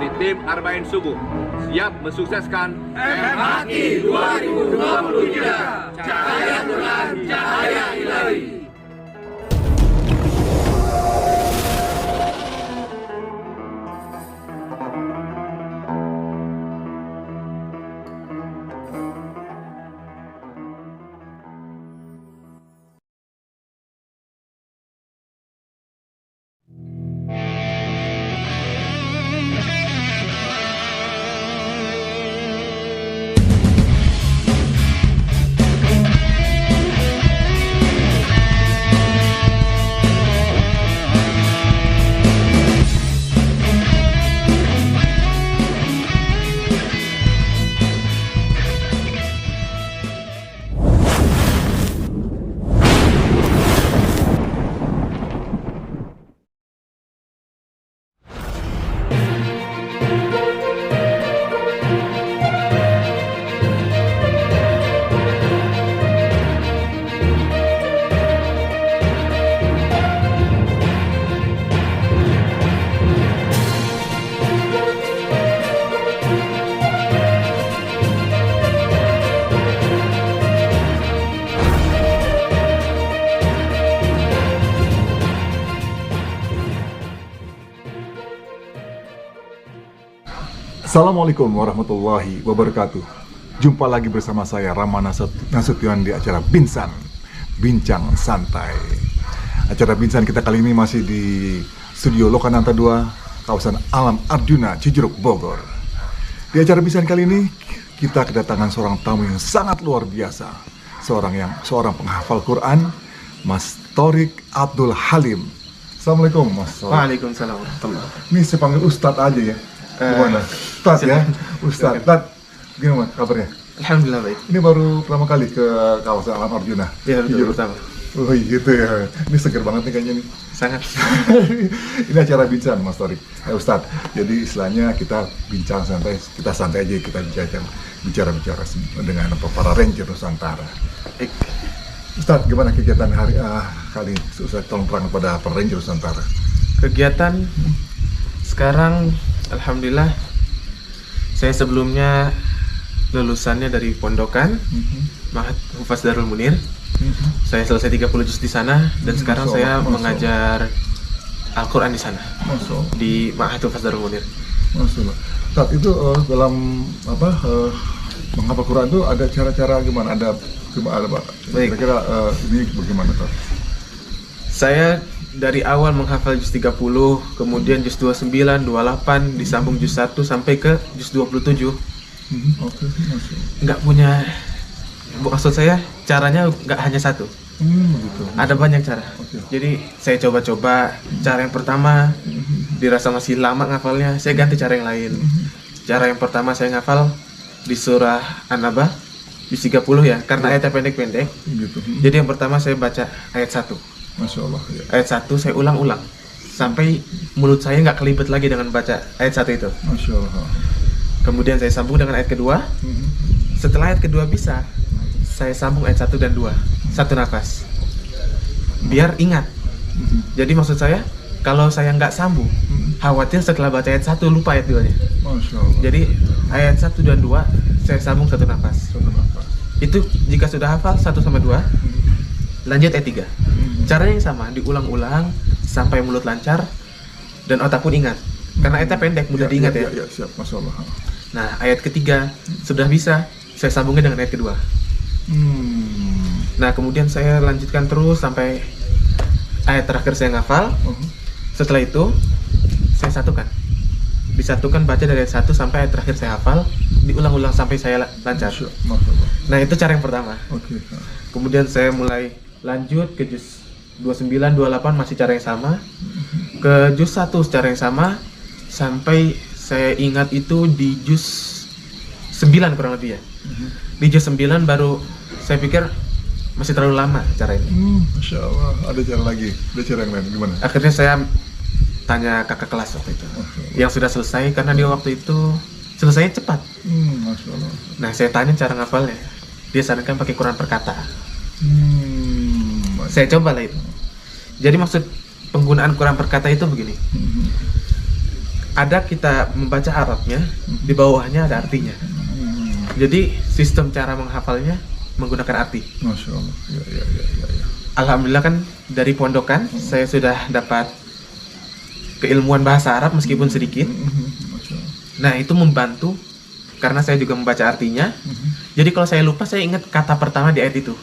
dari tim Arba'in Subuh siap mensukseskan MHQ 2023 Cahaya Quran, Cahaya Ilahi. Assalamualaikum warahmatullahi wabarakatuh. Jumpa lagi bersama saya Rama Nasution di acara Bincang Santai. Acara Binsan kita kali ini masih di Studio Lokananta 2, kawasan Alam Arjuna, Cijeruk, Bogor. Di acara Binsan kali ini kita kedatangan seorang tamu yang sangat luar biasa. Seorang penghafal Quran, Mas Thorik Abdul Halim. Assalamualaikum Mas Thorik. Waalaikumsalam warahmatullahi. Ini saya panggil Ustadz aja ya. Gimana? Ustadz ya? Ustadz, gimana kabarnya? Alhamdulillah baik. Ini baru pertama kali ke kawasan Alam Arjuna? Iya betul, pertama. Oh gitu ya, ini seger banget nih kayaknya nih. Sangat. Ini acara bincang Mas Thorik, Ustadz. Jadi istilahnya kita bincang santai, kita santai aja, kita bicara dengan para Ranger Nusantara. Baik. Ustadz, gimana kegiatan hari kali ini? Ustadz tolong terang kepada para Ranger Nusantara. Kegiatan sekarang alhamdulillah saya sebelumnya lulusannya dari Pondokan Ma'had Hufaz Darul Munir. Saya selesai 30 juz di sana dan sekarang saya mengajar Al-Quran di sana. Di Ma'had Hufaz Darul Munir. Masalah. Ustadz, itu dalam menghafal Quran itu ada cara-cara gimana? Ada Pak? Baik. Kira-kira ini bagaimana Pak? Saya dari awal menghafal juz 30, kemudian juz 29, 28, disambung juz 1 sampai ke juz 27. Oke, masuk. Nggak punya, maksud saya caranya nggak hanya satu. Gitu. Ada banyak cara. Oke. Jadi saya coba-coba. Cara yang pertama dirasa masih lama ngafalnya, saya ganti cara yang lain. Cara yang pertama saya ngafal di surah An-Naba di 30 ya, karena ayatnya pendek-pendek. Gitu. Jadi yang pertama saya baca ayat 1. Masya Allah ya. Ayat 1 saya ulang-ulang sampai mulut saya nggak kelibet lagi dengan baca ayat 1 itu. Masya Allah. Kemudian saya sambung dengan ayat kedua. Setelah ayat kedua bisa, saya sambung ayat 1 dan 2 satu nafas biar ingat. Jadi maksud saya, kalau saya nggak sambung, khawatir setelah baca ayat 1 lupa ayat 2 nya. Masya Allah. Jadi ayat 1 dan 2 saya sambung satu nafas. Itu jika sudah hafal 1 sama 2, lanjut ayat 3. Caranya yang sama, diulang-ulang sampai mulut lancar dan otak pun ingat. Karena ayatnya pendek, mudah diingat ya. Ya, siap, Masya Allah. Nah, ayat ketiga sudah bisa, saya sambungnya dengan ayat kedua. Nah, kemudian saya lanjutkan terus sampai ayat terakhir saya ngafal. Setelah itu, saya satukan. Disatukan baca dari ayat 1 sampai ayat terakhir saya hafal, diulang-ulang sampai saya lancar. Masya Allah. Nah, itu cara yang pertama. Oke. Kemudian saya mulai lanjut ke juz 29, 28 masih cara yang sama. Ke juz 1 secara yang sama sampai saya ingat itu di juz 9 kurang lebih ya. Di juz 9 baru saya pikir masih terlalu lama cara ini. Masya Allah. Ada cara lagi, ada cara yang lain gimana? Akhirnya saya tanya kakak kelas waktu itu yang sudah selesai, karena dia waktu itu selesainya cepat. Masya Allah. Nah, saya tanya cara ngafalnya. Dia sarankan pakai Quran per kata. Saya coba lah itu. Jadi maksud penggunaan Quran per kata itu begini. ada kita membaca Arabnya, di bawahnya ada artinya. Jadi sistem cara menghafalnya menggunakan arti. Masya Allah. Ya. Alhamdulillah kan dari pondokan saya sudah dapat keilmuan bahasa Arab meskipun sedikit. Masya Allah. Nah itu membantu karena saya juga membaca artinya. Jadi kalau saya lupa saya ingat kata pertama di ayat itu.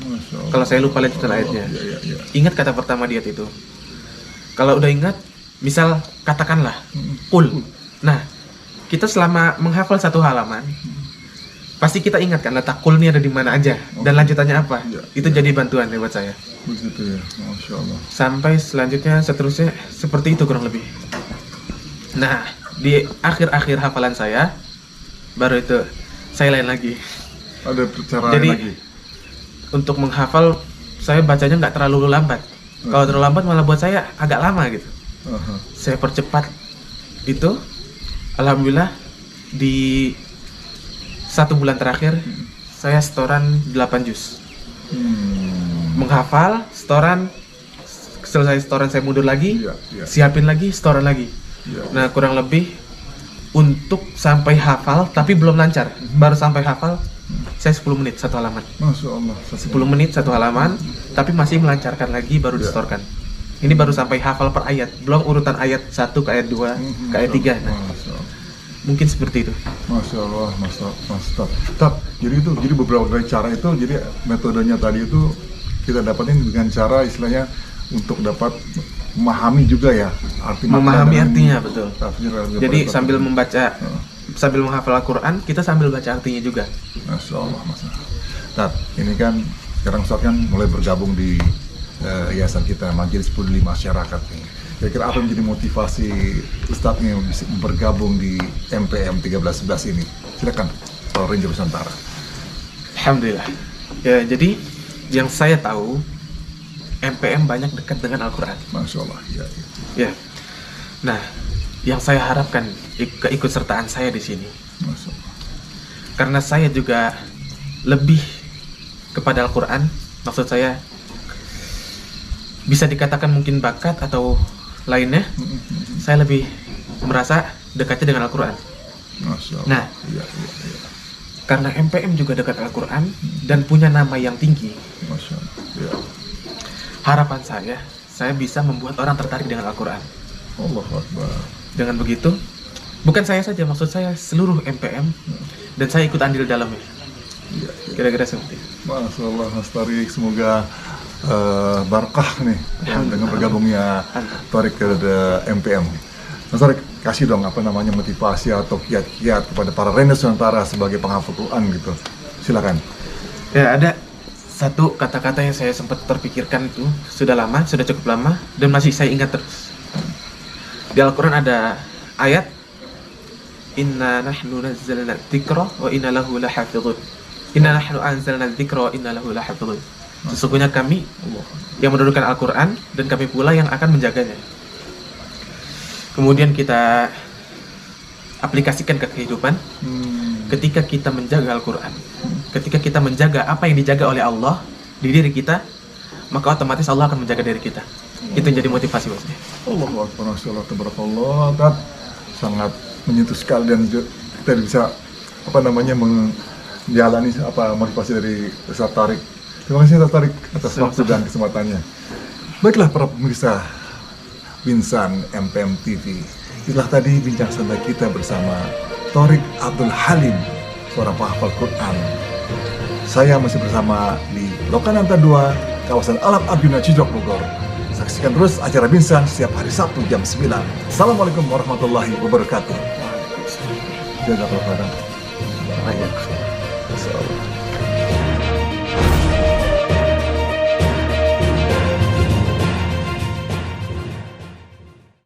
Masya Allah. Kalau saya lupa lanjutan ayatnya, Ya. ingat kata pertama di ayat itu. Kalau udah ingat, misal katakanlah qul. Nah, kita selama menghafal satu halaman, pasti kita ingat kan letak qul ini ada di mana aja dan lanjutannya apa. Ya, Itu jadi bantuan buat saya. Begitu ya, Masya Allah. Sampai selanjutnya seterusnya seperti itu kurang lebih. Nah, di akhir-akhir hafalan saya, baru itu saya lain lagi. Ada cara Jadi lagi. untuk menghafal saya bacanya nggak terlalu lambat. Kalau terlalu lambat malah buat saya agak lama gitu. Aha. Saya percepat itu. Alhamdulillah di 1 bulan terakhir saya setoran 8 juz. Menghafal, setoran, selesai setoran saya mundur lagi, Iya. siapin lagi, setoran lagi. Iya. Nah kurang lebih untuk sampai hafal tapi belum lancar, baru sampai hafal saya 10 menit satu halaman. Masya Allah. 10 menit satu halaman, tapi masih melancarkan lagi baru disetorkan. Ini baru sampai hafal per ayat, belum urutan ayat 1 ke ayat 2 ke ayat 3. Nah, Masya Allah. mungkin seperti itu. Masya Allah, jadi beberapa cara itu, jadi metodenya tadi itu kita dapatin dengan cara istilahnya untuk dapat memahami juga ya arti Memahami makna dan artinya, betul. tafsir daripada Jadi tafsir. sambil membaca, sambil menghafal Al-Quran, kita sambil baca artinya juga. Masya Allah, Masya Allah. Nah, ini kan sekarang Ustaz kan mulai bergabung di yayasan kita, Majelis Peduli Masyarakat nih. Kira-kira apa yang menjadi motivasi Ustaz nih bisa bergabung di MPM 1311 ini? Silakan, Pak Ranger Nusantara. Alhamdulillah. Ya, jadi yang saya tahu MPM banyak dekat dengan Al-Quran. Masya Allah, ya. Ya. Nah, yang saya harapkan keikutsertaan saya di sini, Masya Allah. karena saya juga lebih kepada Al-Quran, maksud saya bisa dikatakan mungkin bakat atau lainnya, saya lebih merasa dekatnya dengan Al-Quran. Masya Allah. Nah, Ya. karena MPM juga dekat Al-Quran dan punya nama yang tinggi, Masya Allah. Ya. harapan saya bisa membuat orang tertarik dengan Al-Quran. Allahu Akbar. Dengan begitu, bukan saya saja, maksud saya seluruh MPM, dan saya ikut andil dalamnya. Ya. Kira-kira seperti itu. Masya Allah, Mas Tarik, semoga barakah nih dengan bergabungnya Tarik ke MPM. Mas Tarik, kasih dong apa namanya motivasi atau kiat-kiat kepada para Ranger Nusantara sebagai penghafal Quran gitu. Silakan. Ya, ada satu kata-kata yang saya sempat terpikirkan itu sudah lama, sudah cukup lama, dan masih saya ingat terus. Di Al-Quran ada ayat Inna nahnu nazzalna dzikra wa inna lahu lahafidhun. Inna nahnu anzalna dzikra wa inna lahu lahafidhun. Sesungguhnya kami yang menurunkan Al-Quran dan kami pula yang akan menjaganya. Kemudian kita aplikasikan ke kehidupan. Ketika kita menjaga Al-Quran, ketika kita menjaga apa yang dijaga oleh Allah di diri kita, maka otomatis Allah akan menjaga diri kita. Itu yang jadi motivasi buat saya. Allahu Akbar, Masya Allah, tabarakallah. Tat, sangat menyentuh sekali dan kita bisa menjalani motivasi dari Ustaz Tarik. Terima kasih Ustaz Tarik atas waktu dan kesempatannya. Baiklah para pemirsa Binsan MPM TV, itulah tadi bincang santai kita bersama Tarik Abdul Halim, seorang penghafal Quran. Saya masih bersama di Lokananta 2, kawasan Alam Arjuna Cidok Bogor. Saksikan terus acara Binsan setiap hari Sabtu jam 9. Assalamualaikum warahmatullahi wabarakatuh. Jazakallah khairan.